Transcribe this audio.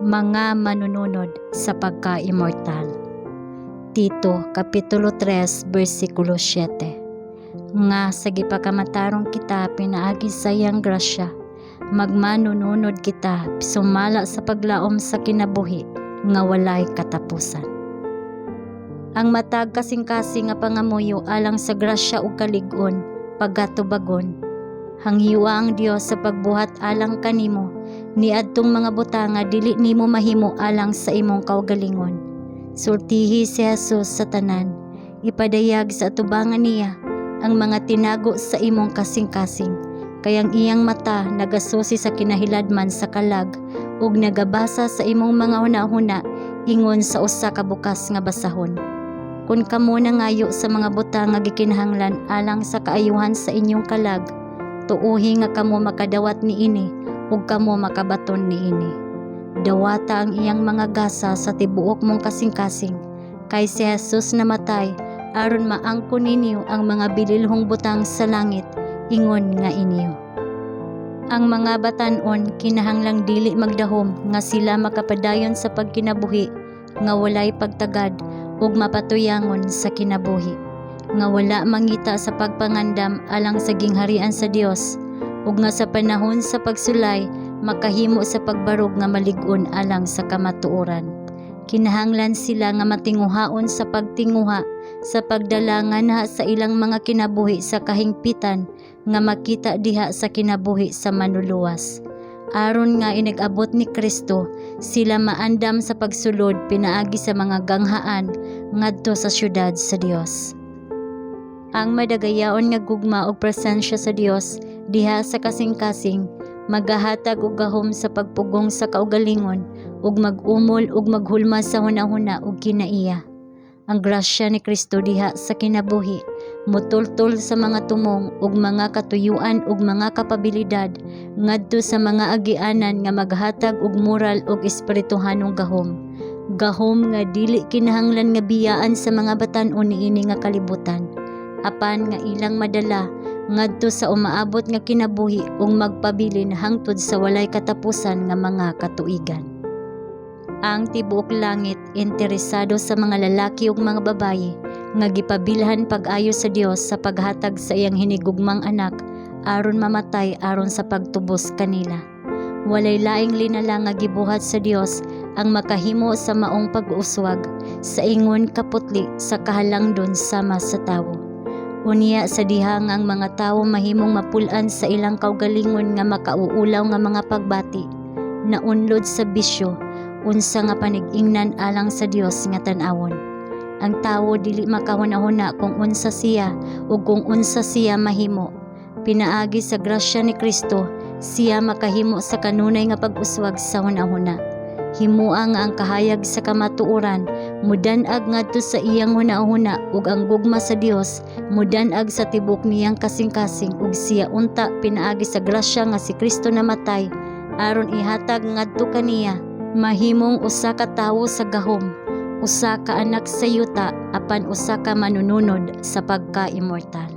mga manununod sa pagka-immortal. Tito Kapitulo 3 versikulo 7. Nga sa gipakamatarong kita pinaagi sa iyang grasya, magmanununod kita sumala sa paglaom sa kinabuhi nga walay katapusan. Ang matag kasing-kasing nga pangamuyo alang sa grasya ug kalig-on pagatubagon, hanghiwa ang Dios sa pagbuhat alang kanimo niadtong mga butanga dili nimo mahimo alang sa imong kaugalingon. Sultihi si Jesus sa tanan, ipadayag sa atubangan niya ang mga tinago sa imong kasing-kasing, kayang iyang mata nagasusi sa kinahiladman sa kalag ug nagabasa sa imong mga hunahuna ingon sa usa ka bukas nga basahon. Kung kamo nangayo sa mga butang nga gikinahanglan alang sa kaayuhan sa inyong kalag, tuuhi nga kamo makadawat niini ug kamo makabaton niini. Dawata ang iyang mga gasa sa tibuok mong kasing-kasing, kay si Jesus namatay aron maangkon ninyo ang mga bililhong butang sa langit, ingon nga inyo. Ang mga batan-on kinahanglang dili magdahom nga sila makapadayon sa pagkinabuhi nga walay pagtagad ug mapatuyangon sa kinabuhi, nga wala mangita sa pagpangandam alang sa gingharian sa Dios, ug nga sa panahon sa pagsulay makahimo sa pagbarog nga malig-on alang sa kamatuoran. Kinahanglan sila nga matinguhaon sa pagtinguha sa pagdala nga sa ilang mga kinabuhi sa kahingpitan nga makita diha sa kinabuhi sa manluluwas. Aron nga inag-abot ni Kristo, sila maandam sa pagsulod pinaagi sa mga ganghaan ngadto sa syudad sa Dios. Ang madagayaon nga gugma ug presensya sa Dios diha sa kasing-kasing magahatag og gahom sa pagpugong sa kaugalingon ug mag-umol ug maghulma sa hunahuna ug kinaiya. Ang grasya ni Kristo diha sa kinabuhi mutultol sa mga tumong ug mga katuyuan ug mga kapabilidad ngadto sa mga agianan nga maghatag og moral ug espirituhanong gahom. Gahom nga dili kinahanglan nga biyaan sa mga batan-on niini nga kalibutan, apan nga ilang madala ngadto sa umaabot nga kinabuhi ug magpabilin hangtod sa walay katapusan nga mga katuigan. Ang tibuok langit interesado sa mga lalaki ug mga babaye nga gipabilhan pag-ayo sa Dios sa paghatag sa iyang hinigugmang anak aron mamatay aron sa pagtubos kanila. Walay laing linala nga gibuhat sa Dios ang makahimo sa maong pag-uswag sa ingon kaputli sa kahalangdon sama sa tawo. Unya sa diha nga ang mga tawo mahimong mapul-an sa ilang kaugalingon nga makauulaw nga mga pagbati, naunlod sa bisyo, unsa nga panig-ingnan alang sa Dios nga tan-awon. Ang tawo dili makahuna-huna kung unsa siya ug kung unsa siya mahimo. Pinaagi sa grasya ni Kristo, siya makahimo sa kanunay nga pag-uswag sa hunahuna. Himua nga ang kahayag sa kamatuoran mudan-ag ngadto sa iyang hunahuna ug ang gugma sa Dios mudan-ag sa tibok niyang kasing-kasing ug siya unta pinaagi sa grasya nga si Kristo namatay aron ihatag ngadto kaniya mahimong usa ka tawo sa gahom, usa ka anak sa yuta apan usa ka manununod sa pagka-immortal.